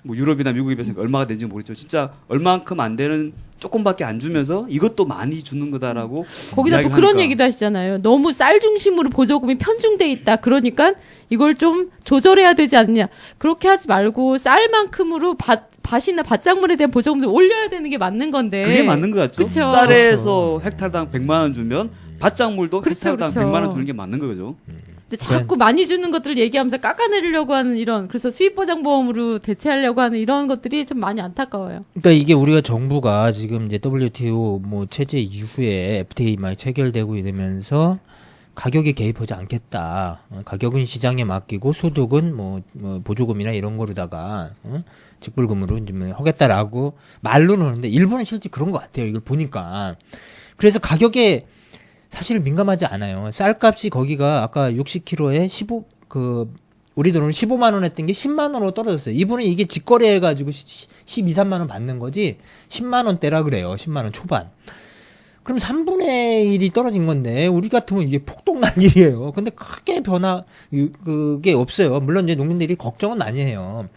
C: 뭐 유럽이나 미국에 비해서 얼마가 되는지 모르겠지만 진짜 얼마만큼 안 되는 조금밖에 안 주면서 이것도 많이 주는 거다라고.
D: 거기다 또 그런 얘기도 하시잖아요. 너무 쌀 중심으로 보조금이 편중돼 있다. 그러니까 이걸 좀 조절해야 되지 않느냐. 그렇게 하지 말고 쌀만큼으로 밭이나 밭작물에 대한 보조금을 올려야 되는 게 맞는 건데.
C: 그게 맞는 것 같죠.
D: 그쵸.
C: 쌀에서 헥타르당 100만 원 주면 밭작물도
D: 그렇죠,
C: 헥타르당
D: 그렇죠.
C: 100만 원 주는 게 맞는 거죠.
D: 근데 자꾸 많이 주는 것들을 얘기하면서 깎아내리려고 하는 이런, 그래서 수입보장보험으로 대체하려고 하는 이런 것들이 좀 많이 안타까워요.
B: 그러니까 이게 우리가 정부가 지금 이제 WTO 뭐 체제 이후에 FTA 많이 체결되고 이러면서 가격에 개입하지 않겠다. 가격은 시장에 맡기고 소득은 뭐 보조금이나 이런 거로다가 직불금으로 좀 하겠다라고 말로는 하는데, 일본은 실제 그런 것 같아요. 이걸 보니까. 그래서 가격에 사실 민감하지 않아요. 쌀값이 거기가 아까 60kg에 우리 돈으로 15만 원 했던 게 10만 원으로 떨어졌어요. 이분은 이게 직거래 해가지고 12, 3만 원 받는 거지 10만 원대라 그래요. 10만 원 초반. 그럼 3분의 1이 떨어진 건데 우리 같으면 이게 폭동 날 일이에요. 근데 크게 그게 없어요. 물론 이제 농민들이 걱정은 많이 해요.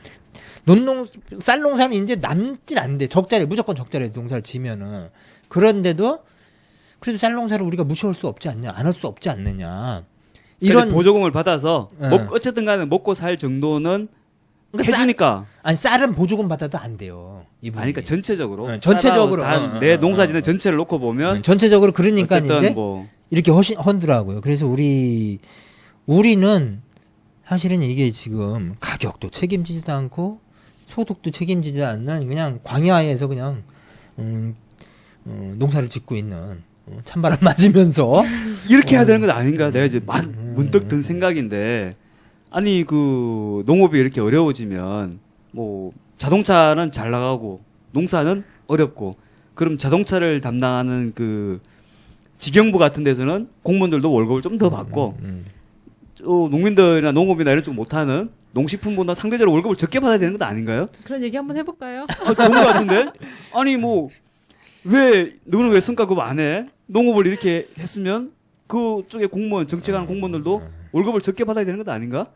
B: 쌀 농사는 이제 남질 않는데 무조건 적자래 농사를 지면은. 그런데도 그래도 쌀 농사를 우리가 무시할 수 없지 않냐, 안 할 수 없지 않느냐.
C: 이런 보조금을 받아서
B: 네.
C: 어쨌든 간에 먹고 살 정도는
B: 그러니까
C: 해주니까.
B: 쌀은 보조금 받아도 안 돼요. 이분이.
C: 아니, 그러니까 전체적으로.
B: 전체적으로.
C: 내 농사짓는 전체를 놓고 보면.
B: 전체적으로 그러니까
C: 어쨌든
B: 이제
C: 뭐.
B: 이렇게 헌더라고요. 그래서 우리는 사실은 이게 지금 가격도 책임지지도 않고 소득도 책임지지 않는 그냥 광야에서 그냥 농사를 짓고 있는 찬바람 맞으면서
C: 이렇게 해야 되는 건 아닌가? 내가 이제 문득 든 생각인데, 아니 그 농업이 이렇게 어려워지면 뭐 자동차는 잘 나가고 농사는 어렵고, 그럼 자동차를 담당하는 그 직영부 같은 데서는 공무원들도 월급을 좀 더 받고, 농민들이나 농업이나 이런 쪽 못하는 농식품보다 상대적으로 월급을 적게 받아야 되는 건 아닌가요?
D: 그런 얘기 한번 해볼까요?
C: 좋은 것 같은데? 아니 뭐 너는 왜 성과급 안 해? 농업을 이렇게 했으면 그쪽에 공무원, 정책하는 공무원들도 월급을 적게 받아야 되는 것 아닌가?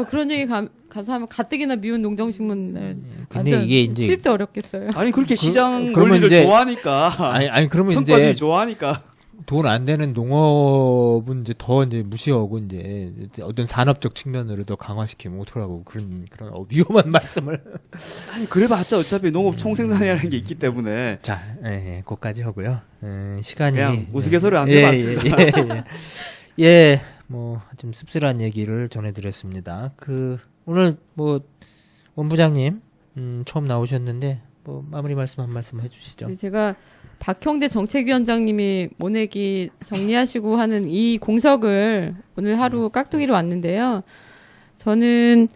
D: 그런 얘기 가서 하면 가뜩이나 미운 농정신문을.
B: 근데 이게 이제
D: 수입도 어렵겠어요.
C: 아니 그렇게 시장
B: 그러면
C: 원리를
B: 이제
C: 좋아하니까.
B: 아니 그러면
C: 성과들이
B: 이제
C: 좋아하니까.
B: 돈 안 되는 농업은 이제 더 이제 무시하고 이제 어떤 산업적 측면으로 더 강화시키면 어떡하라고 그런 위험한 말씀을.
C: 아니 그래봤자 어차피 농업 총생산이라는 게 있기 때문에.
B: 자, 거기까지 하고요. 시간이
C: 그냥 우스갯소리 안
B: 예,
C: 해봤습니다.
B: 예. 예, 뭐 좀 씁쓸한 얘기를 전해드렸습니다. 오늘 뭐 원부장님 처음 나오셨는데 뭐 마무리 말씀 한 말씀 해주시죠.
D: 네, 제가 박형대 정책위원장님이 모내기 정리하시고 하는 이 공석을 오늘 하루 깍두기로 왔는데요. 저는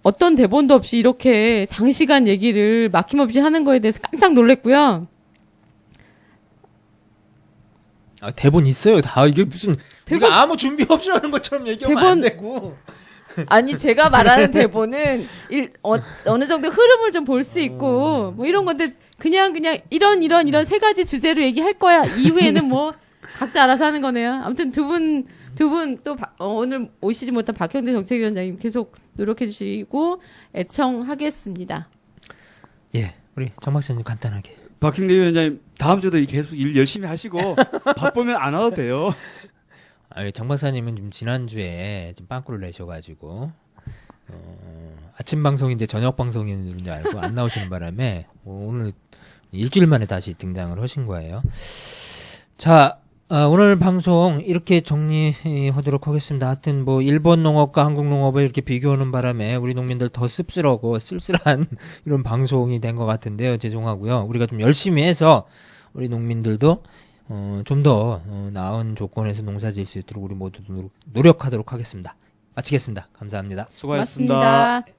D: 어떤 대본도 없이 이렇게 장시간 얘기를 막힘없이 하는 거에 대해서 깜짝 놀랐고요.
B: 아, 대본 있어요. 다 이게 무슨 우리가 아무 준비 없이 하는 것처럼 얘기하면 안 되고.
D: 아니 제가 말하는 대본은 어느 정도 흐름을 좀 볼 수 있고 뭐 이런 건데 그냥 이런 세 가지 주제로 얘기할 거야. 이후에는 뭐 각자 알아서 하는 거네요. 아무튼 두 분 또 오늘 오시지 못한 박형대 정책위원장님 계속 노력해 주시고 애청하겠습니다.
B: 예, 우리 정 박사님 간단하게.
C: 박형대 위원장님 다음 주도 계속 일 열심히 하시고 바쁘면 안 와도 돼요.
B: 정 박사님은 좀 지난주에 좀 빵꾸를 내셔가지고 아침 방송인데 저녁 방송인 줄 알고 안 나오시는 바람에 오늘 일주일 만에 다시 등장을 하신 거예요. 자, 오늘 방송 이렇게 정리하도록 하겠습니다. 하여튼 뭐 일본 농업과 한국 농업을 이렇게 비교하는 바람에 우리 농민들 더 씁쓸하고 쓸쓸한 이런 방송이 된 것 같은데요. 죄송하고요. 우리가 좀 열심히 해서 우리 농민들도 좀 더 나은 조건에서 농사 지을 수 있도록 우리 모두 노력하도록 하겠습니다. 마치겠습니다. 감사합니다.
C: 수고하셨습니다.
D: 고맙습니다.